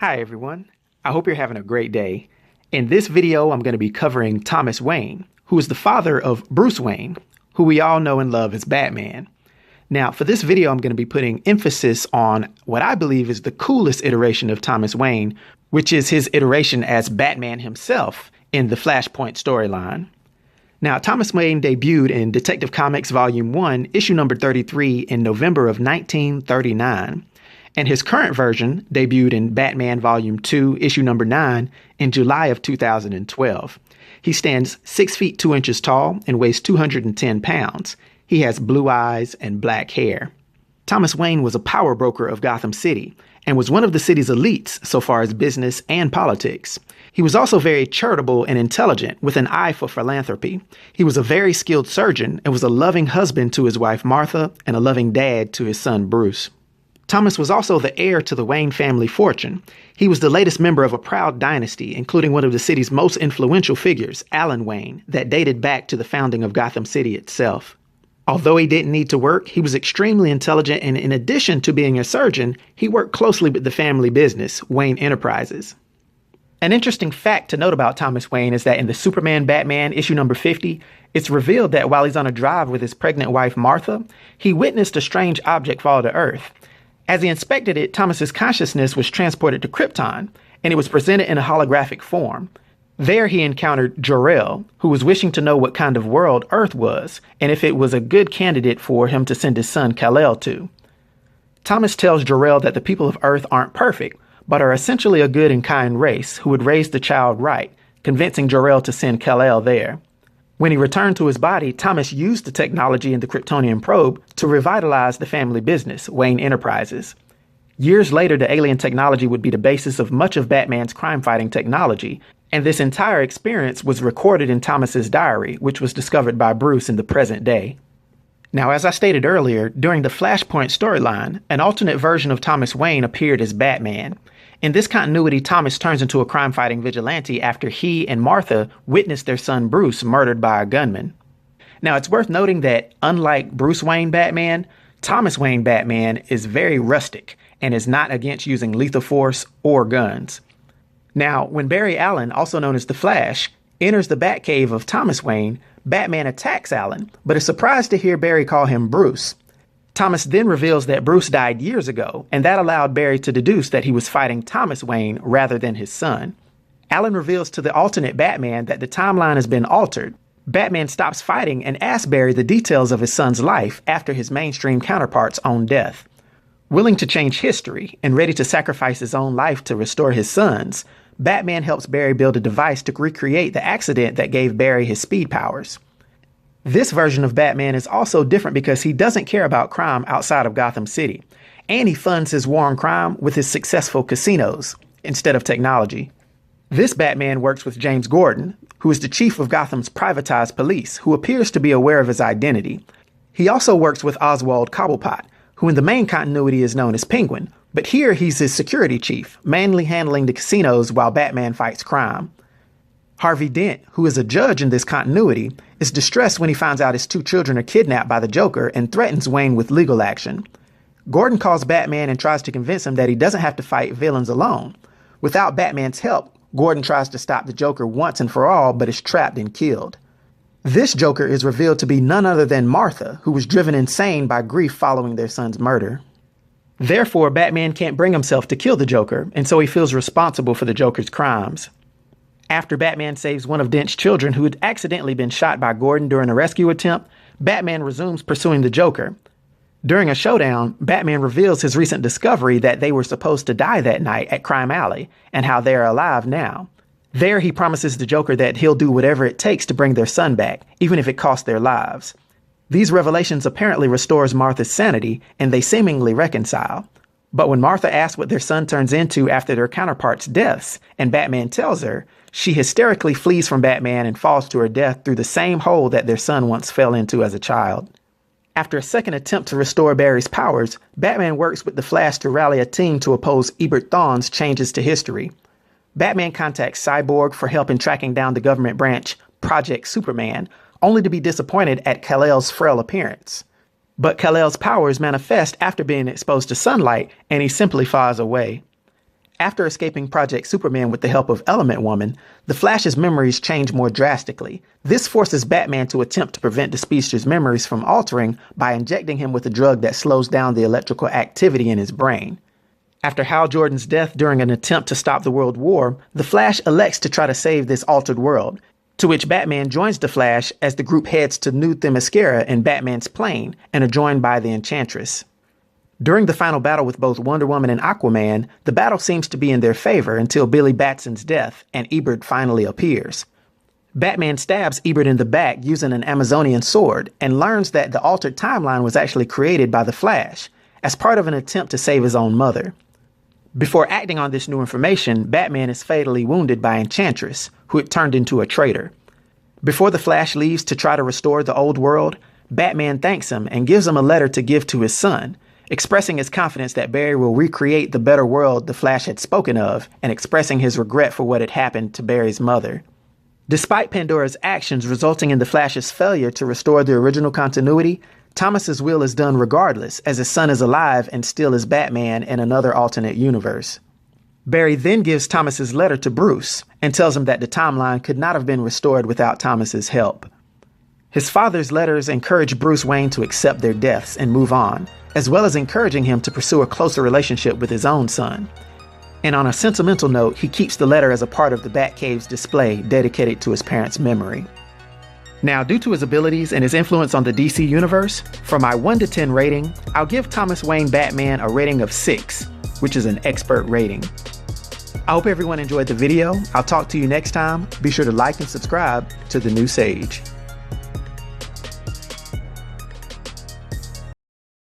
Hi everyone, I hope you're having a great day. In this video, I'm going to be covering Thomas Wayne, who is the father of Bruce Wayne, who we all know and love as Batman. Now, for this video, I'm going to be putting emphasis on what I believe is the coolest iteration of Thomas Wayne, which is his iteration as Batman himself in the Flashpoint storyline. Now, Thomas Wayne debuted in Detective Comics Volume 1, issue number 33 in November of 1939. And his current version debuted in Batman Volume 2, issue number 9 in July of 2012. He stands 6 feet 2 inches tall and weighs 210 pounds. He has blue eyes and black hair. Thomas Wayne was a power broker of Gotham City and was one of the city's elites so far as business and politics. He was also very charitable and intelligent with an eye for philanthropy. He was a very skilled surgeon and was a loving husband to his wife Martha and a loving dad to his son Bruce. Thomas was also the heir to the Wayne family fortune. He was the latest member of a proud dynasty, including one of the city's most influential figures, Alan Wayne, that dated back to the founding of Gotham City itself. Although he didn't need to work, he was extremely intelligent, and in addition to being a surgeon, he worked closely with the family business, Wayne Enterprises. An interesting fact to note about Thomas Wayne is that in the Superman Batman issue number 50, it's revealed that while he's on a drive with his pregnant wife Martha, he witnessed a strange object fall to Earth. As he inspected it, Thomas's consciousness was transported to Krypton, and it was presented in a holographic form. There he encountered Jor-El, who was wishing to know what kind of world Earth was, and if it was a good candidate for him to send his son Kal-El to. Thomas tells Jor-El that the people of Earth aren't perfect, but are essentially a good and kind race who would raise the child right, convincing Jor-El to send Kal-El there. When he returned to his body, Thomas used the technology in the Kryptonian probe to revitalize the family business, Wayne Enterprises. Years later, the alien technology would be the basis of much of Batman's crime-fighting technology, and this entire experience was recorded in Thomas's diary, which was discovered by Bruce in the present day. Now, as I stated earlier, during the Flashpoint storyline, an alternate version of Thomas Wayne appeared as Batman. In this continuity, Thomas turns into a crime-fighting vigilante after he and Martha witnessed their son Bruce murdered by a gunman. Now, it's worth noting that, unlike Bruce Wayne Batman, Thomas Wayne Batman is very rustic and is not against using lethal force or guns. Now, when Barry Allen, also known as the Flash, enters the Batcave of Thomas Wayne, Batman attacks Allen, but is surprised to hear Barry call him Bruce. Thomas then reveals that Bruce died years ago, and that allowed Barry to deduce that he was fighting Thomas Wayne rather than his son. Allen reveals to the alternate Batman that the timeline has been altered. Batman stops fighting and asks Barry the details of his son's life after his mainstream counterpart's own death. Willing to change history and ready to sacrifice his own life to restore his son's, Batman helps Barry build a device to recreate the accident that gave Barry his speed powers. This version of Batman is also different because he doesn't care about crime outside of Gotham City, and he funds his war on crime with his successful casinos instead of technology. This Batman works with James Gordon, who is the chief of Gotham's privatized police, who appears to be aware of his identity. He also works with Oswald Cobblepot, who in the main continuity is known as Penguin, but here he's his security chief, mainly handling the casinos while Batman fights crime. Harvey Dent, who is a judge in this continuity, is distressed when he finds out his 2 children are kidnapped by the Joker and threatens Wayne with legal action. Gordon calls Batman and tries to convince him that he doesn't have to fight villains alone. Without Batman's help, Gordon tries to stop the Joker once and for all, but is trapped and killed. This Joker is revealed to be none other than Martha, who was driven insane by grief following their son's murder. Therefore, Batman can't bring himself to kill the Joker, and so he feels responsible for the Joker's crimes. After Batman saves one of Dent's children who had accidentally been shot by Gordon during a rescue attempt, Batman resumes pursuing the Joker. During a showdown, Batman reveals his recent discovery that they were supposed to die that night at Crime Alley, and how they are alive now. There, he promises the Joker that he'll do whatever it takes to bring their son back, even if it costs their lives. These revelations apparently restores Martha's sanity, and they seemingly reconcile. But when Martha asks what their son turns into after their counterparts' deaths, and Batman tells her, she hysterically flees from Batman and falls to her death through the same hole that their son once fell into as a child. After a second attempt to restore Barry's powers, Batman works with the Flash to rally a team to oppose Ebert Thawne's changes to history. Batman contacts Cyborg for help in tracking down the government branch Project Superman, only to be disappointed at Kal-El's frail appearance. But Kal-El's powers manifest after being exposed to sunlight, and he simply flies away. After escaping Project Superman with the help of Element Woman, the Flash's memories change more drastically. This forces Batman to attempt to prevent the speedster's memories from altering by injecting him with a drug that slows down the electrical activity in his brain. After Hal Jordan's death during an attempt to stop the World War, the Flash elects to try to save this altered world, to which Batman joins the Flash as the group heads to New Themyscira in Batman's plane and are joined by the Enchantress. During the final battle with both Wonder Woman and Aquaman, the battle seems to be in their favor until Billy Batson's death and Ebert finally appears. Batman stabs Ebert in the back using an Amazonian sword and learns that the altered timeline was actually created by the Flash as part of an attempt to save his own mother. Before acting on this new information, Batman is fatally wounded by Enchantress, who had turned into a traitor. Before the Flash leaves to try to restore the old world, Batman thanks him and gives him a letter to give to his son, expressing his confidence that Barry will recreate the better world the Flash had spoken of and expressing his regret for what had happened to Barry's mother. Despite Pandora's actions resulting in the Flash's failure to restore the original continuity, Thomas's will is done regardless, as his son is alive and still is Batman in another alternate universe. Barry then gives Thomas's letter to Bruce and tells him that the timeline could not have been restored without Thomas's help. His father's letters encourage Bruce Wayne to accept their deaths and move on, as well as encouraging him to pursue a closer relationship with his own son. And on a sentimental note, he keeps the letter as a part of the Batcave's display dedicated to his parents' memory. Now, due to his abilities and his influence on the DC Universe, for my 1 to 10 rating, I'll give Thomas Wayne Batman a rating of 6, which is an expert rating. I hope everyone enjoyed the video. I'll talk to you next time. Be sure to like and subscribe to The New Sage.